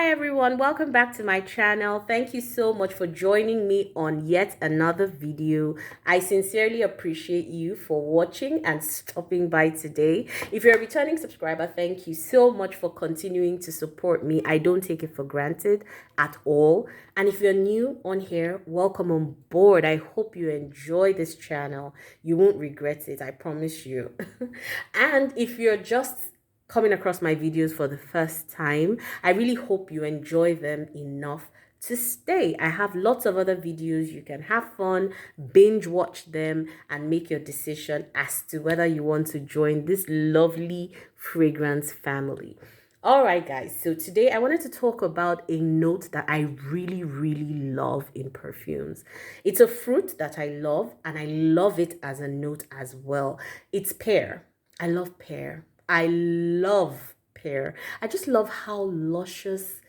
Hi everyone, welcome back to my channel. Thank you so much for joining me on yet another video. I sincerely appreciate you for watching and stopping by today. If you're a returning subscriber, thank you so much for continuing to support me. I don't take it for granted at all. And if you're new on here, welcome on board. I hope you enjoy this channel. You won't regret it, I promise you. And if you're just coming across my videos for the first time, I really hope you enjoy them enough to stay. I have lots of other videos. You can have fun, binge watch them, and make your decision as to whether you want to join this lovely fragrance family. All right, guys. So today I wanted to talk about a note that I really love in perfumes. It's a fruit that I love, and I love it as a note as well. It's pear. I love pear. I love pear. I just love how luscious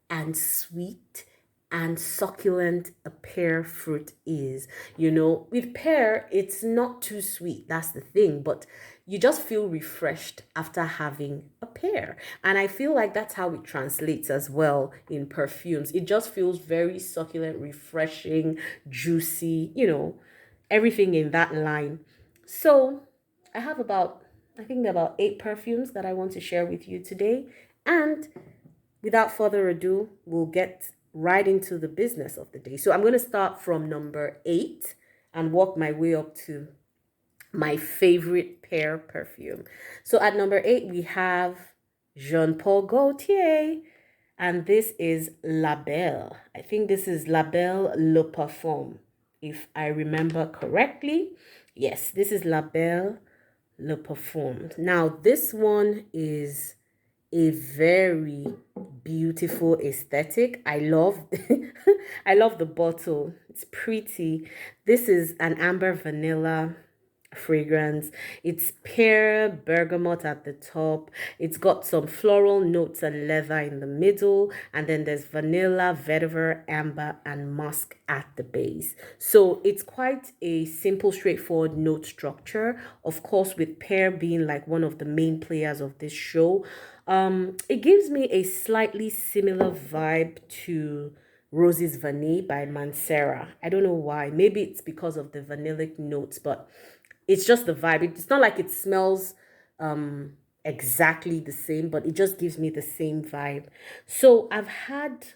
and sweet and succulent a pear fruit is. You know, with pear, it's not too sweet. That's the thing. But you just feel refreshed after having a pear. And I feel like that's how it translates as well in perfumes. It just feels very succulent, refreshing, juicy, you know, everything in that line. So I have I think about 8 perfumes that I want to share with you today. And without further ado, we'll get right into the business of the day. So I'm going to start from number 8 and work my way up to my favorite pear perfume. So at number 8, we have Jean Paul Gaultier. And this is La Belle. I think this is La Belle Le Parfum, if I remember correctly. Yes, this is La Belle Le Parfum. Now, this one is a very beautiful aesthetic. I love I love the bottle. It's pretty. This is an amber vanilla fragrance. It's pear bergamot at the top. It's got some floral notes and leather in the middle, and then there's vanilla, vetiver, amber, and musk at the base. So it's quite a simple, straightforward note structure, of course, with pear being like one of the main players of this show. It gives me a slightly similar vibe to Roses Vanille by Mancera. I don't know why. Maybe it's because of the vanillic notes, but it's just the vibe. It's not like it smells exactly the same, but it just gives me the same vibe. So I've had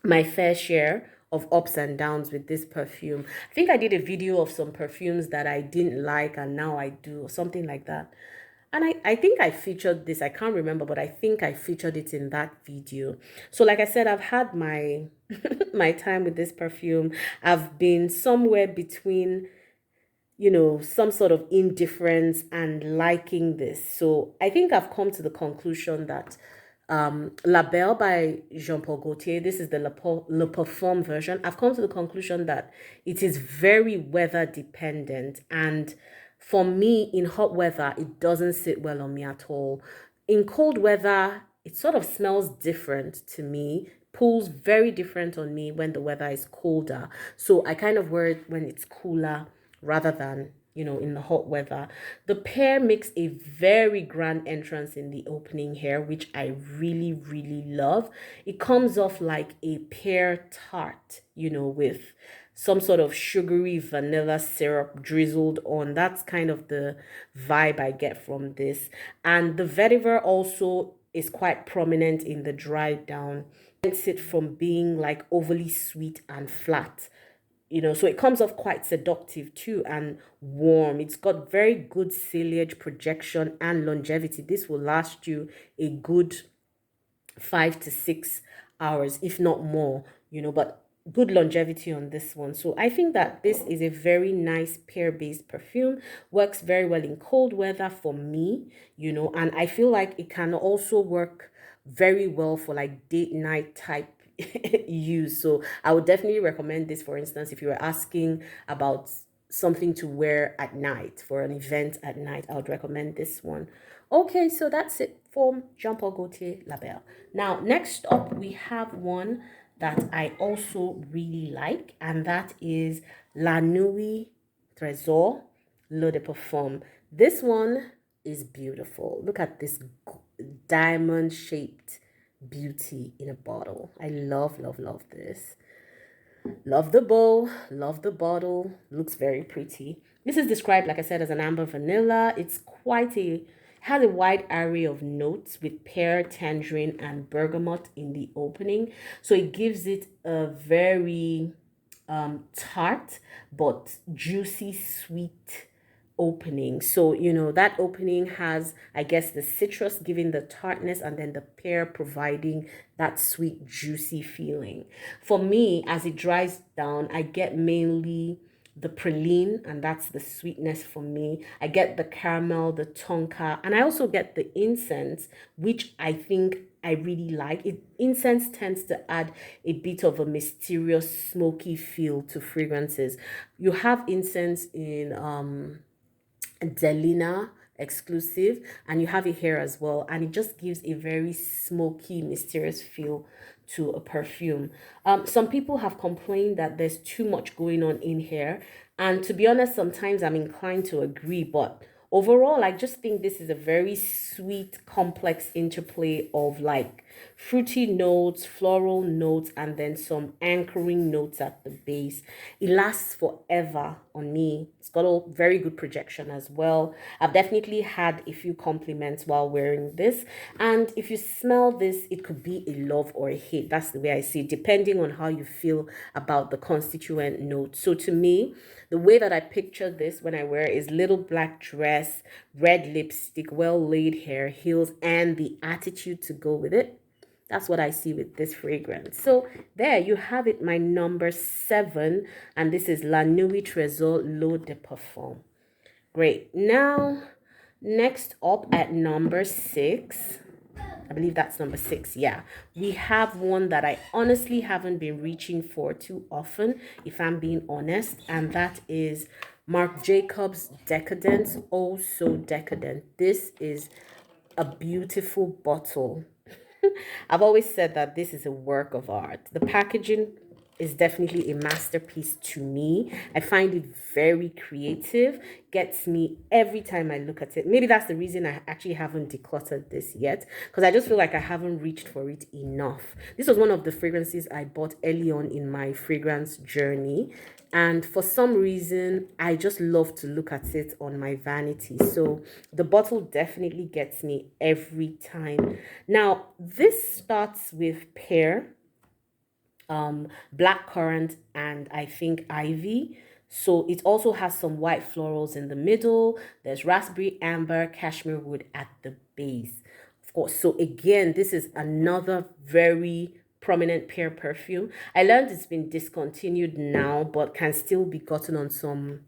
my fair share of ups and downs with this perfume. I think I did a video of some perfumes that I didn't like and now I do, or something like that. And I think I featured this. I can't remember, but I think I featured it in that video. So like I said, I've had my my time with this perfume. I've been somewhere between, you know, some sort of indifference and liking this. So I think I've come to the conclusion that La Belle by Jean-Paul Gaultier, this is the Le Parfum version. I've come to the conclusion that it is very weather dependent. And for me, in hot weather, it doesn't sit well on me at all. In cold weather, it sort of smells different to me, pulls very different on me when the weather is colder. So I kind of wear it when it's cooler rather than, you know, in the hot weather. The pear makes a very grand entrance in the opening here, which I really love. It comes off like a pear tart, you know, with some sort of sugary vanilla syrup drizzled on. That's kind of the vibe I get from this. And the vetiver also is quite prominent in the dry down. It's it from being like overly sweet and flat, you know, so it comes off quite seductive too and warm. It's got very good sillage projection and longevity. This will last you a good 5 to 6 hours, if not more, you know, but good longevity on this one. So I think that this is a very nice pear-based perfume, works very well in cold weather for me, you know, and I feel like it can also work very well for like date night type use. So I would definitely recommend this, for instance, if you were asking about something to wear at night for an event at night, I would recommend this one. Okay, so that's it for Jean Paul Gaultier La Belle. Now, next up, we have one that I also really like, and that is La Nuit Tresor L'Eau de Parfum. This one is beautiful. Look at this diamond shaped beauty in a bottle. I love, love, love this. Love the bow, love the bottle. Looks very pretty. This is described, like I said, as an amber vanilla. It's quite a has a wide array of notes with pear, tangerine, and bergamot in the opening. So it gives it a very tart but juicy, sweet opening. So, that opening has, I guess, the citrus giving the tartness and then the pear providing that sweet, juicy feeling. For me, as it dries down, I get mainly the praline, and that's the sweetness for me. I get the caramel, the tonka, and I also get the incense, which I think I really like. Incense tends to add a bit of a mysterious, smoky feel to fragrances. You have incense in Delina exclusive, and you have it here as well, and it just gives a very smoky, mysterious feel to a perfume. Some people have complained that there's too much going on in here, and to be honest, sometimes I'm inclined to agree, but overall I just think this is a very sweet, complex interplay of like fruity notes, floral notes, and then some anchoring notes at the base. It lasts forever on me. It's got a very good projection as well. I've definitely had a few compliments while wearing this, and if you smell this, it could be a love or a hate. That's the way I see it, depending on how you feel about the constituent notes. So to me, the way that I picture this when I wear it is little black dress, red lipstick, well laid hair, heels, and the attitude to go with it. That's what I see with this fragrance. So there you have it, my number 7. And this is La Nuit Tresor L'Eau de Parfum. Great. Now, next up at number 6. I believe that's number 6. Yeah. We have one that I honestly haven't been reaching for too often, if I'm being honest. And that is Marc Jacobs Decadence. Oh, so decadent. This is a beautiful bottle. I've always said that this is a work of art. The packaging is definitely a masterpiece to me. I find it very creative, gets me every time I look at it. Maybe that's the reason I actually haven't decluttered this yet, because I just feel like I haven't reached for it enough. This was one of the fragrances I bought early on in my fragrance journey, and for some reason I just love to look at it on my vanity. So the bottle definitely gets me every time. Now this starts with pear, blackcurrant, and I think ivy. So it also has some white florals in the middle. There's raspberry, amber, cashmere wood at the base, of course. So again, this is another very prominent pear perfume. I learned it's been discontinued now, but can still be gotten on some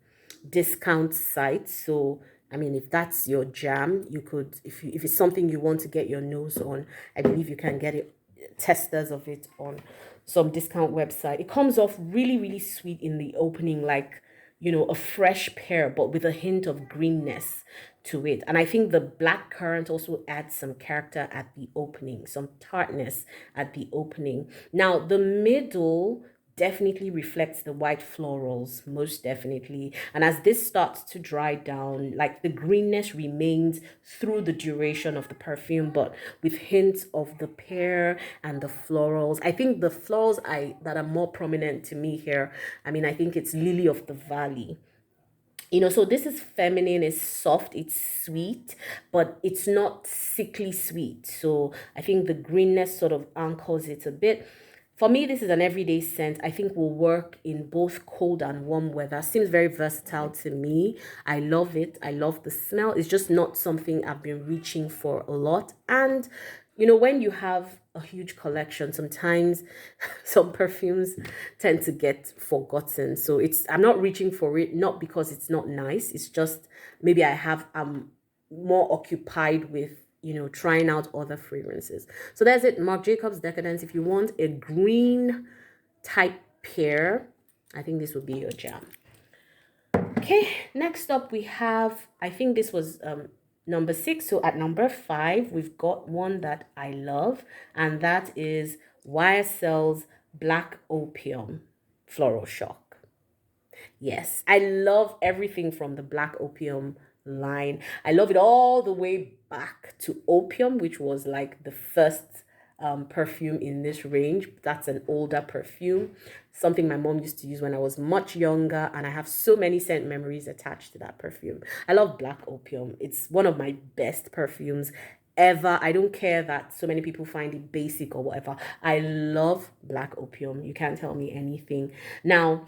discount sites. So I mean, if that's your jam, you could, if it's something you want to get your nose on, I believe you can get it, testers of it on some discount website. It comes off really, really sweet in the opening, like, a fresh pear, but with a hint of greenness to it. And I think the black currant also adds some character at the opening, some tartness at the opening. Now, the middle definitely reflects the white florals, most definitely. And as this starts to dry down, like the greenness remains through the duration of the perfume, but with hints of the pear and the florals. I think the florals that are more prominent to me here, I mean, I think it's Lily of the Valley. So this is feminine, it's soft, it's sweet, but it's not sickly sweet. So I think the greenness sort of anchors it a bit. For me, this is an everyday scent. I think will work in both cold and warm weather. Seems very versatile to me. I love it. I love the smell. It's just not something I've been reaching for a lot. And, when you have a huge collection, sometimes some perfumes tend to get forgotten. So I'm not reaching for it, not because it's not nice. It's just maybe I'm more occupied with trying out other fragrances. So that's it, Marc Jacobs Decadence. If you want a green type pear, I think this would be your jam. Okay, next up we have, I think this was number 6. So at number 5, we've got one that I love, and that is YSL's Black Opium Floral Shock. Yes, I love everything from the Black Opium line. I love it all the way back to Opium, which was like the first perfume in this range. That's an older perfume, something my mom used to use when I was much younger, and I have so many scent memories attached to that perfume. I love Black Opium. It's one of my best perfumes ever. I don't care that so many people find it basic or whatever. I love Black Opium. You can't tell me anything. Now,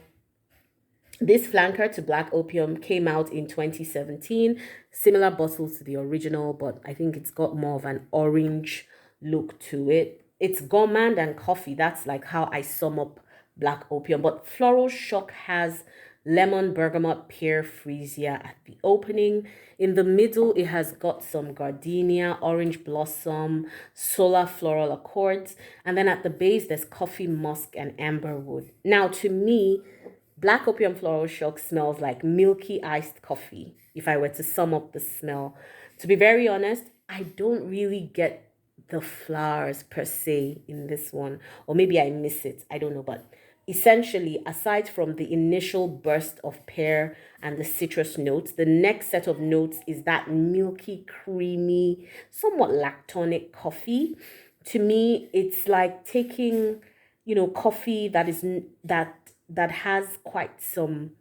this flanker to Black Opium came out in 2017. Similar bottles to the original, but I think it's got more of an orange look to it. It's gourmand and coffee. That's like how I sum up Black Opium. But Floral Shock has lemon, bergamot, pear, freesia at the opening. In the middle, it has got some gardenia, orange blossom, solar floral accords. And then at the base, there's coffee, musk, and amberwood. Now, to me, Black Opium Floral Shock smells like milky iced coffee, if I were to sum up the smell. To be very honest, I don't really get the flowers per se in this one. Or maybe I miss it. I don't know. But essentially, aside from the initial burst of pear and the citrus notes, the next set of notes is that milky, creamy, somewhat lactonic coffee. To me, it's like taking, coffee that has quite some,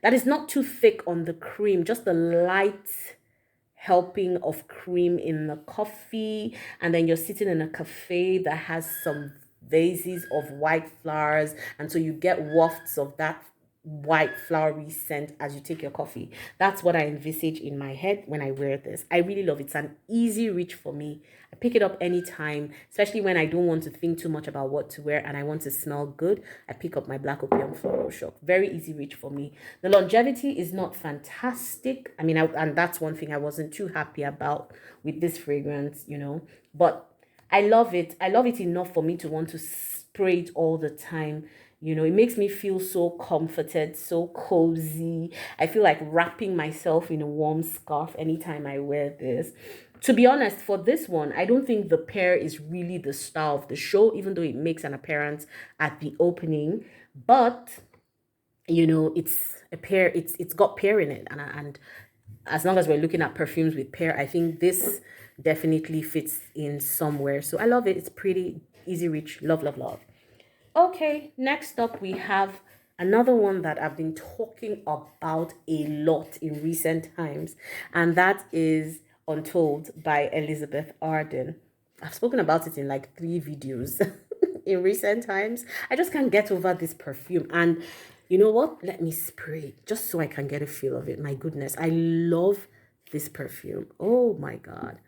that is not too thick on the cream, just a light helping of cream in the coffee, and then you're sitting in a cafe that has some vases of white flowers, and so you get wafts of that white flowery scent as you take your coffee. That's what I envisage in my head when I wear this. I really love it. It's an easy reach for me. I pick it up anytime, especially when I don't want to think too much about what to wear and I want to smell good. I pick up my Black Opium Floral Shock. Very easy reach for me. The longevity is not fantastic. I mean, and that's one thing I wasn't too happy about with this fragrance, but I love it. I love it enough for me to want to spray it all the time. It makes me feel so comforted, so cozy. I feel like wrapping myself in a warm scarf anytime I wear this. To be honest, for this one, I don't think the pear is really the star of the show, even though it makes an appearance at the opening. But, it's a pear, it's got pear in it. And as long as we're looking at perfumes with pear, I think this definitely fits in somewhere. So I love it. It's pretty easy reach. Love, love, love. Okay, next up we have another one that I've been talking about a lot in recent times, and that is Untold by Elizabeth Arden. I've spoken about it in like 3 videos in recent times. I just can't get over this perfume, and you know what? Let me spray it just so I can get a feel of it. My goodness, I love this perfume. Oh my God.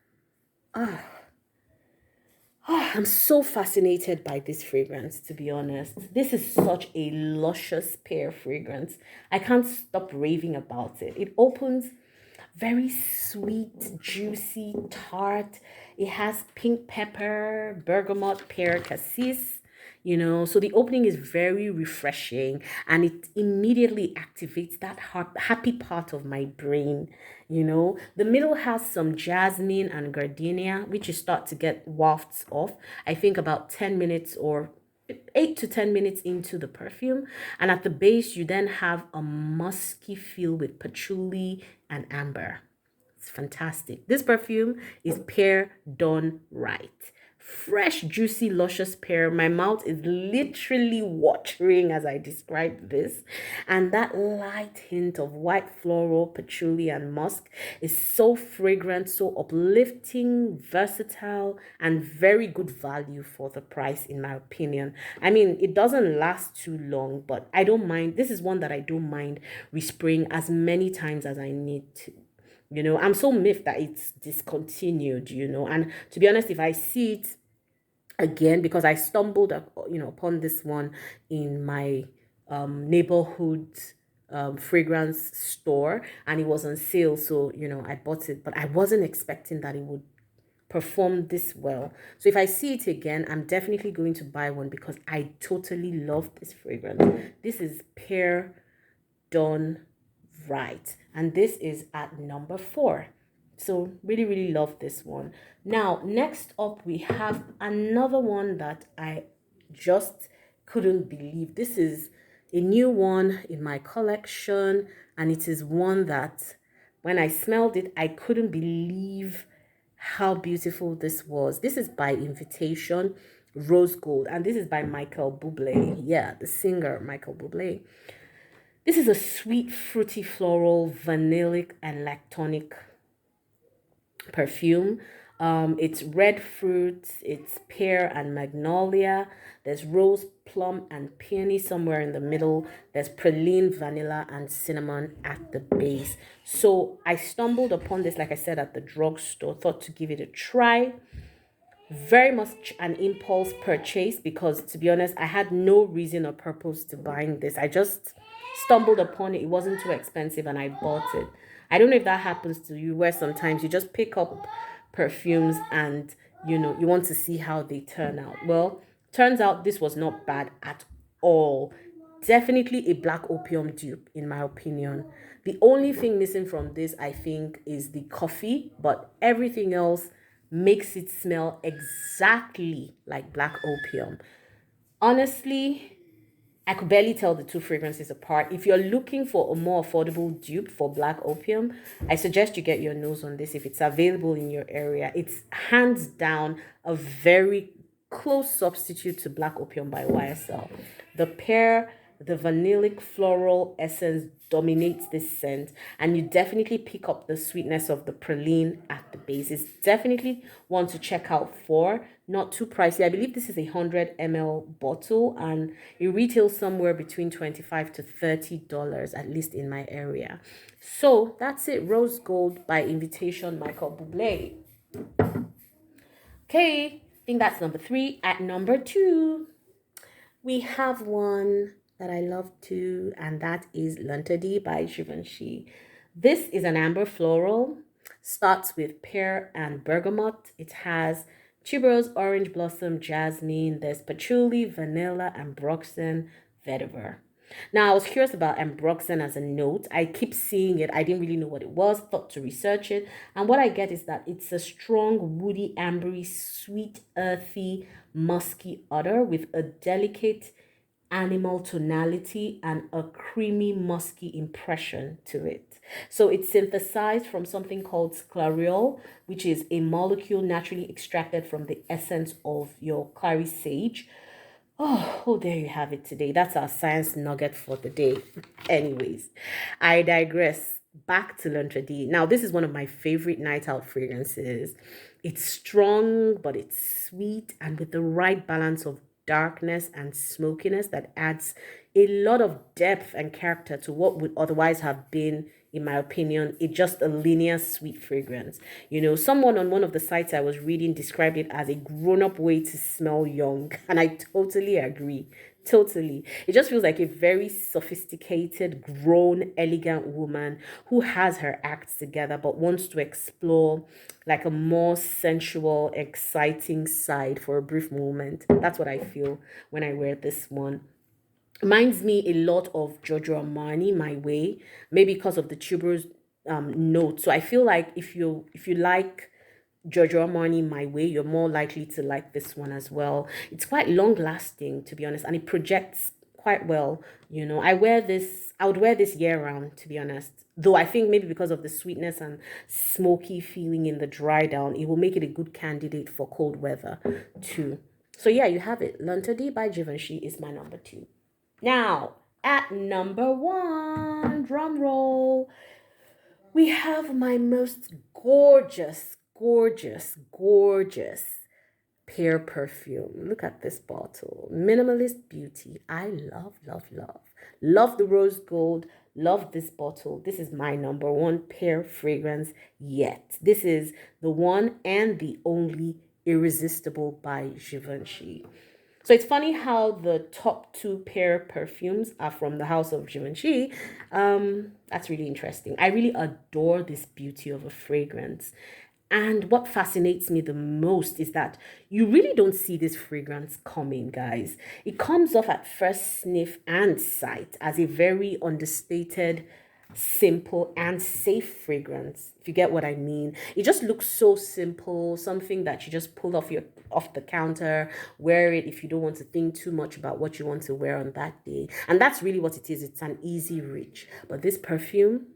I'm so fascinated by this fragrance, to be honest. This is such a luscious pear fragrance. I can't stop raving about it. It opens very sweet, juicy, tart. It has pink pepper, bergamot, pear, cassis. So the opening is very refreshing, and it immediately activates that happy part of my brain. The middle has some jasmine and gardenia, which you start to get wafts of, I think about 10 minutes or 8 to 10 minutes into the perfume. And at the base, you then have a musky feel with patchouli and amber. It's fantastic. This perfume is pear done right. Fresh, juicy, luscious pear. My mouth is literally watering as I describe this. And that light hint of white floral, patchouli, and musk is so fragrant, so uplifting, versatile, and very good value for the price, in my opinion. I mean, it doesn't last too long, but I don't mind. This is one that I don't mind respraying as many times as I need to. I'm so miffed that it's discontinued, and to be honest, if I see it again, because I stumbled upon this one in my neighborhood fragrance store, and it was on sale, so I bought it, but I wasn't expecting that it would perform this well. So if I see it again, I'm definitely going to buy one because I totally love this fragrance. This is pear done right, and this is at number 4. So really, really love this one. Now, next up, we have another one that I just couldn't believe. This is a new one in my collection, and it is one that when I smelled it, I couldn't believe how beautiful this was. This is by invitation, rose gold, and this is by Michael Buble. Yeah, the singer Michael Buble. This is a sweet, fruity, floral, vanillic, and lactonic perfume. It's red fruit, it's pear and magnolia. There's rose, plum, and peony somewhere in the middle. There's praline, vanilla, and cinnamon at the base. So I stumbled upon this, like I said, at the drugstore. Thought to give it a try. Very much an impulse purchase because, to be honest, I had no reason or purpose to buying this. I just stumbled upon it. It wasn't too expensive and I bought it. I don't know if that happens to you where sometimes you just pick up perfumes and you want to see how they turn out. Well, turns out this was not bad at all. Definitely a black opium dupe, in my opinion. The only thing missing from this, I think, is the coffee, but everything else makes it smell exactly like black opium. Honestly, I could barely tell the two fragrances apart. If you're looking for a more affordable dupe for black opium, I suggest you get your nose on this if it's available in your area. It's hands down a very close substitute to black opium by YSL. The pear, the vanillic floral essence dominates this scent, and you definitely pick up the sweetness of the praline at the base. It's definitely one to check out for. Not too pricey. I believe this is a 100 ml bottle and it retails somewhere between $25 to $30, at least in my area. So that's it. Rose Gold by Invitation, Michael Bublé. Okay, I think that's number 3. At number 2, we have one that I love too, and that is L'Interdit by Givenchy. This is an amber floral. Starts with pear and bergamot. It has tuberose, orange blossom, jasmine. There's patchouli, vanilla, ambroxan, vetiver. Now, I was curious about ambroxan as a note. I keep seeing it. I didn't really know what it was, thought to research it. And what I get is that it's a strong, woody, ambery, sweet, earthy, musky odor with a delicate animal tonality and a creamy, musky impression to it. So it's synthesized from something called sclareol, which is a molecule naturally extracted from the essence of your clary sage. Oh, there you have it today. That's our science nugget for the day. Anyways, I digress. Back to L'Interdit. Now, this is one of my favorite night out fragrances. It's strong, but it's sweet and with the right balance of darkness and smokiness that adds a lot of depth and character to what would otherwise have been, in my opinion, just a linear sweet fragrance. Someone on one of the sites I was reading described it as a grown-up way to smell young, and I totally agree. Totally. It just feels like a very sophisticated, grown, elegant woman who has her acts together but wants to explore like a more sensual, exciting side for a brief moment. That's what I feel when I wear this one. Reminds me a lot of Giorgio Armani, My Way, maybe because of the tuberose note. So I feel like if you like Giorgio Armani, My Way, you're more likely to like this one as well. It's quite long lasting, to be honest, and it projects quite well. I would wear this year round, to be honest. Though I think maybe because of the sweetness and smoky feeling in the dry down, it will make it a good candidate for cold weather too. So yeah, you have it. L'Interdit by Givenchy is my number 2. Now, at number 1, drum roll, we have my most gorgeous, gorgeous, gorgeous pear perfume. Look at this bottle. Minimalist beauty. I love, love, love. Love the rose gold. Love this bottle. This is my number 1 pear fragrance yet. This is the one and the only Irresistible by Givenchy. So it's funny how the top 2 pear perfumes are from the house of Givenchy. That's really interesting. I really adore this beauty of a fragrance. And what fascinates me the most is that you really don't see this fragrance coming, guys. It comes off at first sniff and sight as a very understated, simple and safe fragrance, if you get what I mean. It just looks so simple, something that you just pull off the counter, wear it if you don't want to think too much about what you want to wear on that day. And that's really what it is. It's an easy reach. But this perfume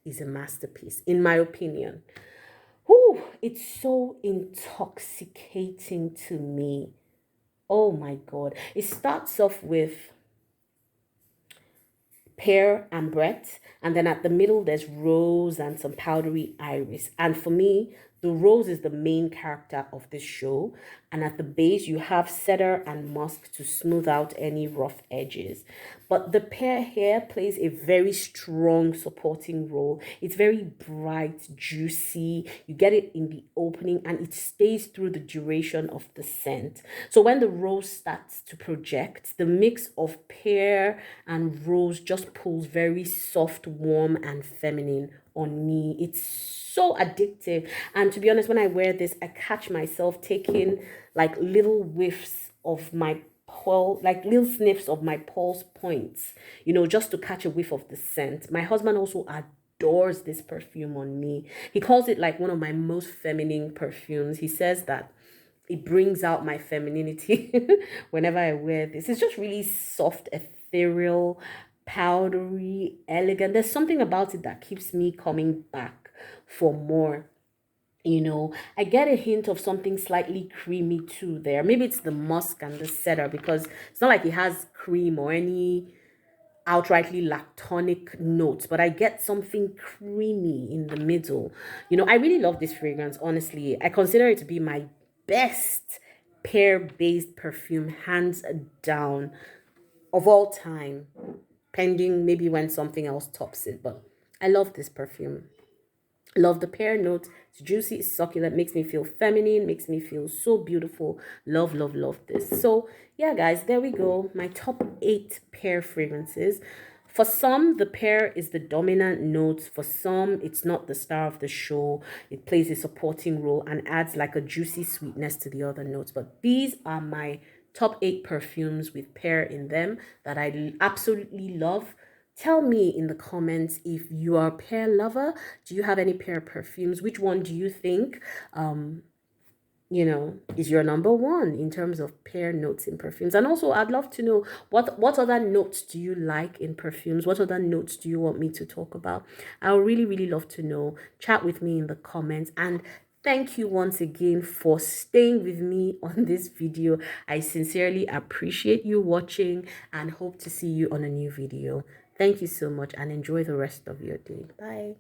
is a masterpiece, in my opinion. Whew, it's so intoxicating to me. Oh my God. It starts off with pear and Brett, and then at the middle there's rose and some powdery iris. And for me, the rose is the main character of this show, and at the base you have cedar and musk to smooth out any rough edges. But the pear here plays a very strong supporting role. It's very bright, juicy. You get it in the opening and it stays through the duration of the scent. So when the rose starts to project, the mix of pear and rose just pulls very soft, warm, and feminine on me. It's so addictive. And to be honest, when I wear this, I catch myself taking like little whiffs of my pearl, like little sniffs of my pulse points, just to catch a whiff of the scent. My husband also adores this perfume on me. He calls it like one of my most feminine perfumes. He says that it brings out my femininity whenever I wear this. It's just really soft, ethereal, powdery, elegant. There's something about it that keeps me coming back for more. I get a hint of something slightly creamy too there. Maybe it's the musk and the cedar, because it's not like it has cream or any outrightly lactonic notes, but I get something creamy in the middle. I really love this fragrance, honestly. I consider it to be my best pear-based perfume, hands down, of all time, pending maybe when something else tops it. But I love this perfume. Love the pear note. It's juicy, it's succulent, makes me feel feminine, makes me feel so beautiful. Love, love, love this. So yeah, guys, there we go. My top 8 pear fragrances. For some, the pear is the dominant note. For some, it's not the star of the show. It plays a supporting role and adds like a juicy sweetness to the other notes. But these are my top 8 perfumes with pear in them that I absolutely love. Tell me in the comments if you are a pear lover. Do you have any pear perfumes? Which one do you think is your number one in terms of pear notes in perfumes? And also I'd love to know what other notes do you like in perfumes? What other notes do you want me to talk about? I would really, really love to know. Chat with me in the comments. And thank you once again for staying with me on this video. I sincerely appreciate you watching and hope to see you on a new video. Thank you so much and enjoy the rest of your day. Bye.